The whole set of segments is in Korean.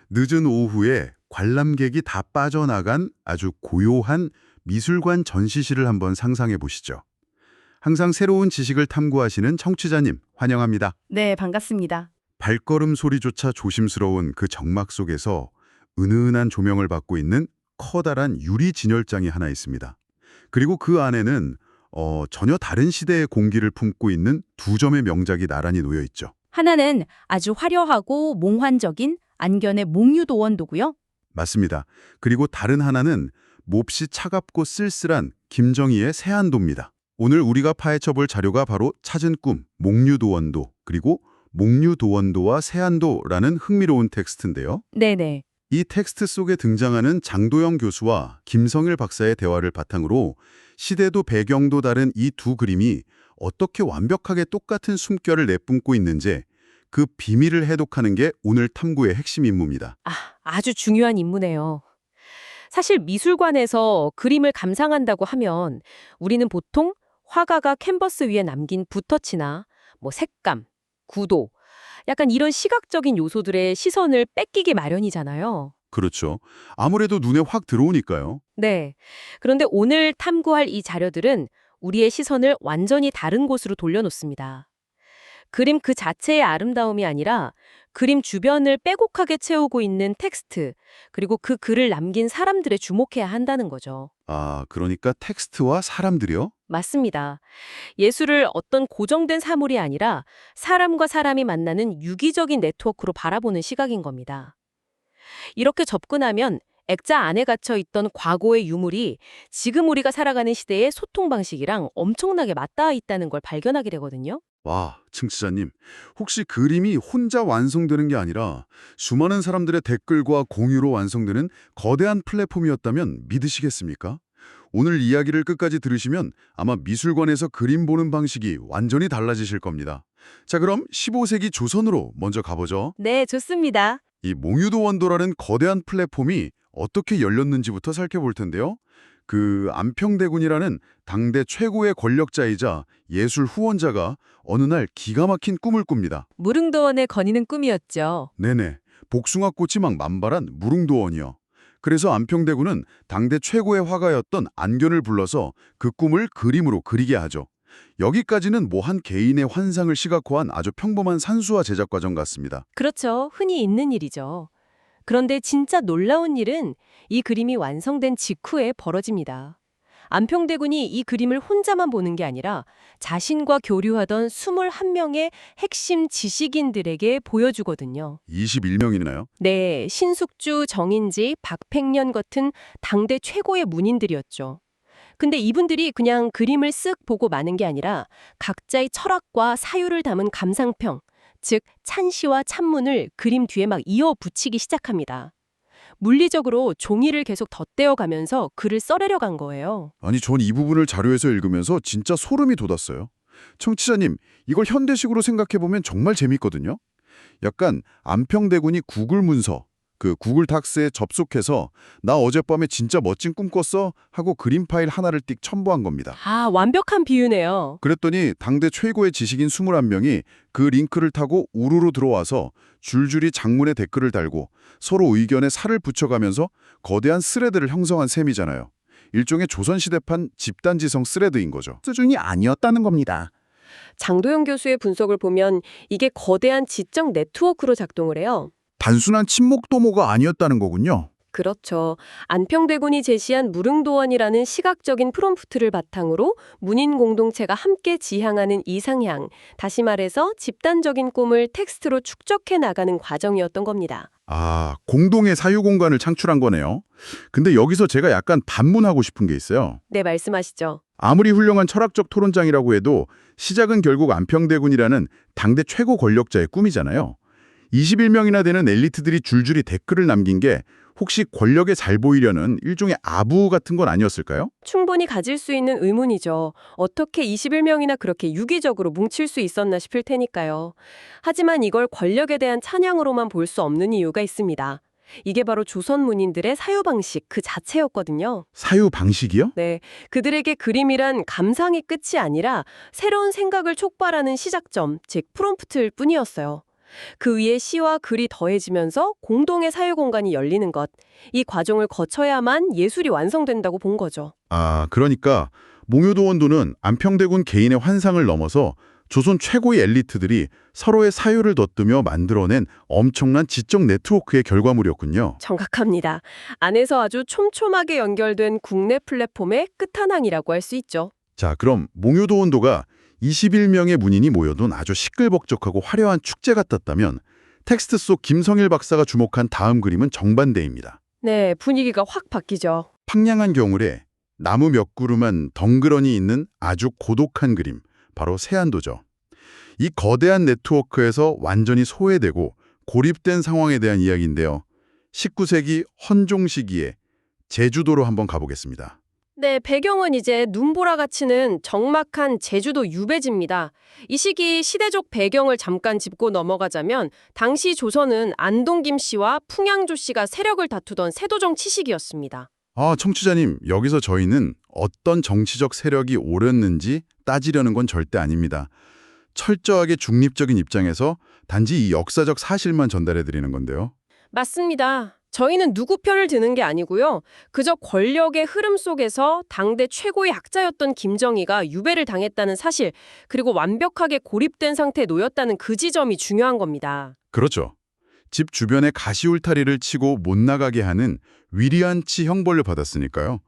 늦은 오후에 관람객이 다 빠져나간 아주 고요한 미술관 전시실을 한번 상상해 보시죠. 항상 새로운 지식을 탐구하시는 청취자님, 환영합니다. 네, 반갑습니다. 발걸음 소리조차 조심스러운 그 정막 속에서 은은한 조명을 받고 있는 커다란 유리 진열장이 하나 있습니다. 그리고 그 안에는 전혀 다른 시대의 공기를 품고 있는 두 점의 명작이 나란히 놓여 있죠. 하나는 아주 화려하고 몽환적인 안견의 몽유도원도고요. 맞습니다. 그리고 다른 하나는 몹시 차갑고 쓸쓸한 김정희의 새안도입니다. 오늘 우리가 파헤쳐볼 자료가 바로 찾은 꿈, 몽유도원도, 그리고 몽유도원도와 새안도라는 흥미로운 텍스트인데요. 네네. 이 텍스트 속에 등장하는 장도영 교수와 김성일 박사의 대화를 바탕으로 시대도 배경도 다른 이 두 그림이 어떻게 완벽하게 똑같은 숨결을 내뿜고 있는지 그 비밀을 해독하는 게 오늘 탐구의 핵심 임무입니다. 아주 중요한 임무네요. 사실 미술관에서 그림을 감상한다고 하면 우리는 보통 화가가 캔버스 위에 남긴 붓터치나 색감, 구도, 약간 이런 시각적인 요소들의 시선을 뺏기기 마련이잖아요. 그렇죠. 아무래도 눈에 확 들어오니까요. 네. 그런데 오늘 탐구할 이 자료들은 우리의 시선을 완전히 다른 곳으로 돌려놓습니다. 그림 그 자체의 아름다움이 아니라 그림 주변을 빼곡하게 채우고 있는 텍스트, 그리고 그 글을 남긴 사람들에 주목해야 한다는 거죠. 그러니까 텍스트와 사람들이요? 맞습니다. 예술을 어떤 고정된 사물이 아니라 사람과 사람이 만나는 유기적인 네트워크로 바라보는 시각인 겁니다. 이렇게 접근하면 액자 안에 갇혀 있던 과거의 유물이 지금 우리가 살아가는 시대의 소통 방식이랑 엄청나게 맞닿아 있다는 걸 발견하게 되거든요. 와, 청취자님, 혹시 그림이 혼자 완성되는 게 아니라 수많은 사람들의 댓글과 공유로 완성되는 거대한 플랫폼이었다면 믿으시겠습니까? 오늘 이야기를 끝까지 들으시면 아마 미술관에서 그림 보는 방식이 완전히 달라지실 겁니다. 자, 그럼 15세기 조선으로 먼저 가보죠. 네, 좋습니다. 이 몽유도 원도라는 거대한 플랫폼이 어떻게 열렸는지부터 살펴볼 텐데요. 그 안평대군이라는 당대 최고의 권력자이자 예술 후원자가 어느 날 기가 막힌 꿈을 꿉니다. 무릉도원에 거니는 꿈이었죠. 네네, 복숭아꽃이 막 만발한 무릉도원이요. 그래서 안평대군은 당대 최고의 화가였던 안견을 불러서 그 꿈을 그림으로 그리게 하죠. 여기까지는 뭐 한 개인의 환상을 시각화한 아주 평범한 산수화 제작 과정 같습니다. 그렇죠. 흔히 있는 일이죠. 그런데 진짜 놀라운 일은 이 그림이 완성된 직후에 벌어집니다. 안평대군이 이 그림을 혼자만 보는 게 아니라 자신과 교류하던 21명의 핵심 지식인들에게 보여주거든요. 21명이나요? 네, 신숙주, 정인지, 박팽년 같은 당대 최고의 문인들이었죠. 근데 이분들이 그냥 그림을 쓱 보고 마는 게 아니라 각자의 철학과 사유를 담은 감상평, 즉 찬시와 찬문을 그림 뒤에 막 이어 붙이기 시작합니다. 물리적으로 종이를 계속 덧대어 가면서 글을 써내려 간 거예요. 아니, 전 이 부분을 자료에서 읽으면서 진짜 소름이 돋았어요. 청취자님, 이걸 현대식으로 생각해보면 정말 재밌거든요. 약간 안평대군이 구글 문서, 그 구글 닥스에 접속해서 나 어젯밤에 진짜 멋진 꿈 꿨어 하고 그림 파일 하나를 띡 첨부한 겁니다. 완벽한 비유네요. 그랬더니 당대 최고의 지식인 21명이 그 링크를 타고 우르르 들어와서 줄줄이 장문의 댓글을 달고 서로 의견에 살을 붙여가면서 거대한 스레드를 형성한 셈이잖아요. 일종의 조선시대판 집단지성 스레드인 거죠. 수준이 아니었다는 겁니다. 장도영 교수의 분석을 보면 이게 거대한 지적 네트워크로 작동을 해요. 단순한 친목 도모가 아니었다는 거군요. 그렇죠. 안평대군이 제시한 무릉도원이라는 시각적인 프롬프트를 바탕으로 문인 공동체가 함께 지향하는 이상향, 다시 말해서 집단적인 꿈을 텍스트로 축적해 나가는 과정이었던 겁니다. 공동의 사유 공간을 창출한 거네요. 근데 여기서 제가 약간 반문하고 싶은 게 있어요. 네, 말씀하시죠. 아무리 훌륭한 철학적 토론장이라고 해도 시작은 결국 안평대군이라는 당대 최고 권력자의 꿈이잖아요. 21명이나 되는 엘리트들이 줄줄이 댓글을 남긴 게 혹시 권력에 잘 보이려는 일종의 아부 같은 건 아니었을까요? 충분히 가질 수 있는 의문이죠. 어떻게 21명이나 그렇게 유기적으로 뭉칠 수 있었나 싶을 테니까요. 하지만 이걸 권력에 대한 찬양으로만 볼 수 없는 이유가 있습니다. 이게 바로 조선 문인들의 사유 방식 그 자체였거든요. 사유 방식이요? 네, 그들에게 그림이란 감상의 끝이 아니라 새로운 생각을 촉발하는 시작점, 즉 프롬프트일 뿐이었어요. 그 위에 시와 글이 더해지면서 공동의 사유 공간이 열리는 것. 이 과정을 거쳐야만 예술이 완성된다고 본 거죠. 아, 그러니까 몽유도원도는 안평대군 개인의 환상을 넘어서 조선 최고의 엘리트들이 서로의 사유를 덧뜨며 만들어낸 엄청난 지적 네트워크의 결과물이었군요. 정확합니다. 안에서 아주 촘촘하게 연결된 국내 플랫폼의 끝판왕이라고 할 수 있죠. 자, 그럼 몽유도원도가 21명의 문인이 모여둔 아주 시끌벅적하고 화려한 축제 같았다면 텍스트 속 김성일 박사가 주목한 다음 그림은 정반대입니다. 네, 분위기가 확 바뀌죠. 황량한 겨울에 나무 몇 그루만 덩그러니 있는 아주 고독한 그림, 바로 세안도죠. 이 거대한 네트워크에서 완전히 소외되고 고립된 상황에 대한 이야기인데요. 19세기 헌종 시기에 제주도로 한번 가보겠습니다. 네, 배경은 이제 눈보라가 치는 적막한 제주도 유배지입니다. 이 시기 시대적 배경을 잠깐 짚고 넘어가자면 당시 조선은 안동김 씨와 풍양조 씨가 세력을 다투던 세도정 치시기였습니다. 아, 청취자님, 여기서 저희는 어떤 정치적 세력이 옳았는지 따지려는 건 절대 아닙니다. 철저하게 중립적인 입장에서 단지 이 역사적 사실만 전달해드리는 건데요. 맞습니다. 저희는 누구 편을 드는 게 아니고요. 그저 권력의 흐름 속에서 당대 최고의 학자였던 김정희가 유배를 당했다는 사실, 그리고 완벽하게 고립된 상태에 놓였다는 그 지점이 중요한 겁니다. 그렇죠. 집 주변에 가시울타리를 치고 못 나가게 하는 위리안치 형벌을 받았으니까요.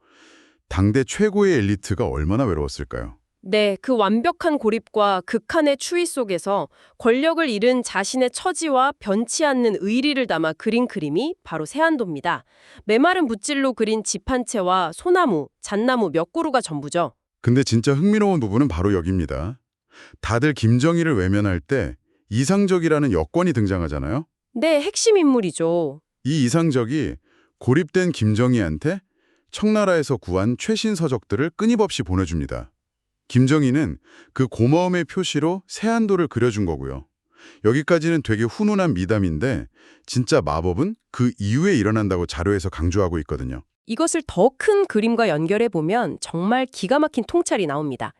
당대 최고의 엘리트가 얼마나 외로웠을까요? 네, 그 완벽한 고립과 극한의 추위 속에서 권력을 잃은 자신의 처지와 변치 않는 의리를 담아 그린 그림이 바로 세안도입니다. 메마른 붓질로 그린 집 한 채와 소나무, 잣나무 몇 그루가 전부죠. 근데 진짜 흥미로운 부분은 바로 여기입니다. 다들 김정희를 외면할 때 이상적이라는 여권이 등장하잖아요. 네, 핵심 인물이죠. 이 이상적이 고립된 김정희한테 청나라에서 구한 최신 서적들을 끊임없이 보내줍니다. 김정희는 그 고마움의 표시로 세안도를 그려준 거고요. 여기까지는 되게 훈훈한 미담인데 진짜 마법은 그 이후에 일어난다고 자료에서 강조하고 있거든요. 이것을 더 큰 그림과 연결해 보면 정말 기가 막힌 통찰이 나옵니다.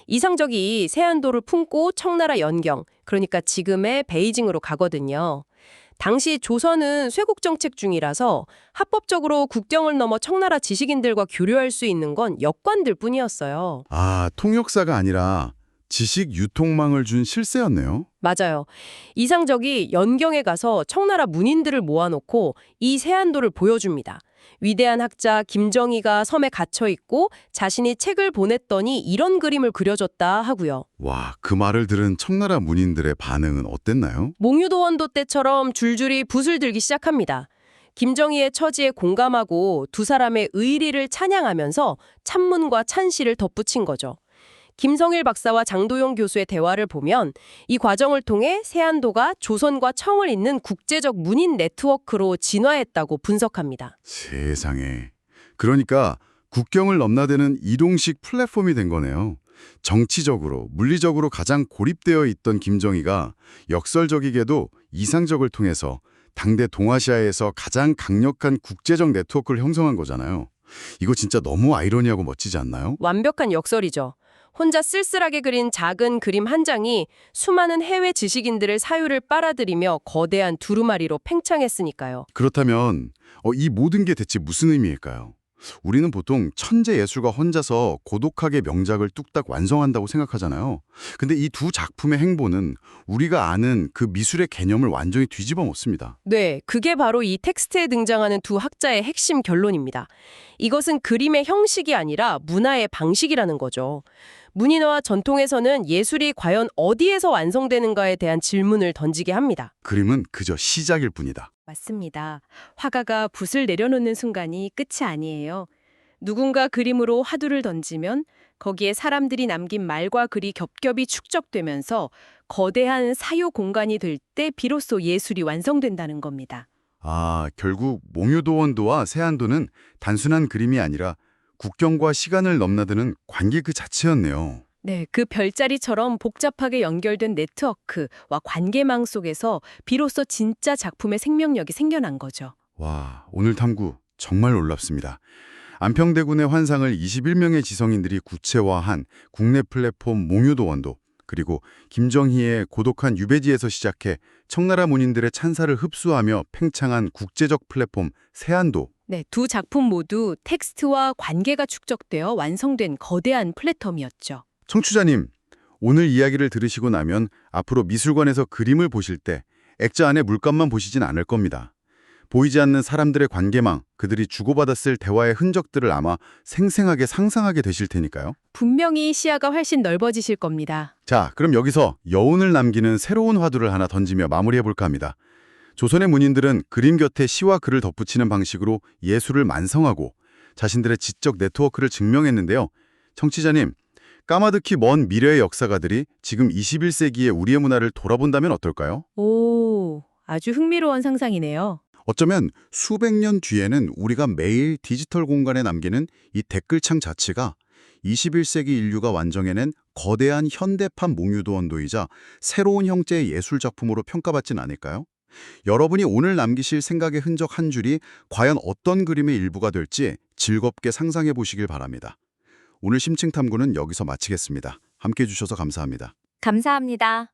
이상적이 세안도를 품고 청나라 연경, 그러니까 지금의 베이징으로 가거든요. 당시 조선은 쇄국 정책 중이라서 합법적으로 국경을 넘어 청나라 지식인들과 교류할 수 있는 건 역관들 뿐이었어요. 아, 통역사가 아니라 지식 유통망을 준 실세였네요. 맞아요. 이상적이 연경에 가서 청나라 문인들을 모아놓고 이 세안도를 보여줍니다. 위대한 학자 김정희가 섬에 갇혀 있고 자신이 책을 보냈더니 이런 그림을 그려줬다 하고요. 와, 그 말을 들은 청나라 문인들의 반응은 어땠나요? 몽유도원도 때처럼 줄줄이 붓을 들기 시작합니다. 김정희의 처지에 공감하고 두 사람의 의리를 찬양하면서 찬문과 찬시를 덧붙인 거죠. 김성일 박사와 장도용 교수의 대화를 보면 이 과정을 통해 세안도가 조선과 청을 잇는 국제적 문인 네트워크로 진화했다고 분석합니다. 세상에. 그러니까 국경을 넘나드는 이동식 플랫폼이 된 거네요. 정치적으로, 물리적으로 가장 고립되어 있던 김정희가 역설적이게도 이상적을 통해서 당대 동아시아에서 가장 강력한 국제적 네트워크를 형성한 거잖아요. 이거 진짜 너무 아이러니하고 멋지지 않나요? 완벽한 역설이죠. 혼자 쓸쓸하게 그린 작은 그림 한 장이 수많은 해외 지식인들의 사유를 빨아들이며 거대한 두루마리로 팽창했으니까요. 그렇다면 이 모든 게 대체 무슨 의미일까요? 우리는 보통 천재 예술가 혼자서 고독하게 명작을 뚝딱 완성한다고 생각하잖아요. 근데 이 두 작품의 행보는 우리가 아는 그 미술의 개념을 완전히 뒤집어 놓습니다. 네, 그게 바로 이 텍스트에 등장하는 두 학자의 핵심 결론입니다. 이것은 그림의 형식이 아니라 문화의 방식이라는 거죠. 문인화와 전통에서는 예술이 과연 어디에서 완성되는가에 대한 질문을 던지게 합니다. 그림은 그저 시작일 뿐이다. 맞습니다. 화가가 붓을 내려놓는 순간이 끝이 아니에요. 누군가 그림으로 화두를 던지면 거기에 사람들이 남긴 말과 글이 겹겹이 축적되면서 거대한 사유 공간이 될 때 비로소 예술이 완성된다는 겁니다. 아, 결국 몽유도원도와 세안도는 단순한 그림이 아니라 국경과 시간을 넘나드는 관계 그 자체였네요. 네, 그 별자리처럼 복잡하게 연결된 네트워크와 관계망 속에서 비로소 진짜 작품의 생명력이 생겨난 거죠. 와, 오늘 탐구 정말 놀랍습니다. 안평대군의 환상을 21명의 지성인들이 구체화한 국내 플랫폼 몽유도원도, 그리고 김정희의 고독한 유배지에서 시작해 청나라 문인들의 찬사를 흡수하며 팽창한 국제적 플랫폼 세안도. 네, 두 작품 모두 텍스트와 관계가 축적되어 완성된 거대한 플랫폼이었죠. 청취자님, 오늘 이야기를 들으시고 나면 앞으로 미술관에서 그림을 보실 때 액자 안에 물감만 보시진 않을 겁니다. 보이지 않는 사람들의 관계망, 그들이 주고받았을 대화의 흔적들을 아마 생생하게 상상하게 되실 테니까요. 분명히 시야가 훨씬 넓어지실 겁니다. 자, 그럼 여기서 여운을 남기는 새로운 화두를 하나 던지며 마무리해볼까 합니다. 조선의 문인들은 그림 곁에 시와 글을 덧붙이는 방식으로 예술을 만성하고 자신들의 지적 네트워크를 증명했는데요. 청취자님, 까마득히 먼 미래의 역사가들이 지금 21세기의 우리의 문화를 돌아본다면 어떨까요? 오, 아주 흥미로운 상상이네요. 어쩌면 수백 년 뒤에는 우리가 매일 디지털 공간에 남기는 이 댓글창 자체가 21세기 인류가 완성해낸 거대한 현대판 몽유도 언도이자 새로운 형태의 예술작품으로 평가받진 않을까요? 여러분이 오늘 남기실 생각의 흔적 한 줄이 과연 어떤 그림의 일부가 될지 즐겁게 상상해 보시길 바랍니다. 오늘 심층탐구는 여기서 마치겠습니다. 함께해 주셔서 감사합니다. 감사합니다.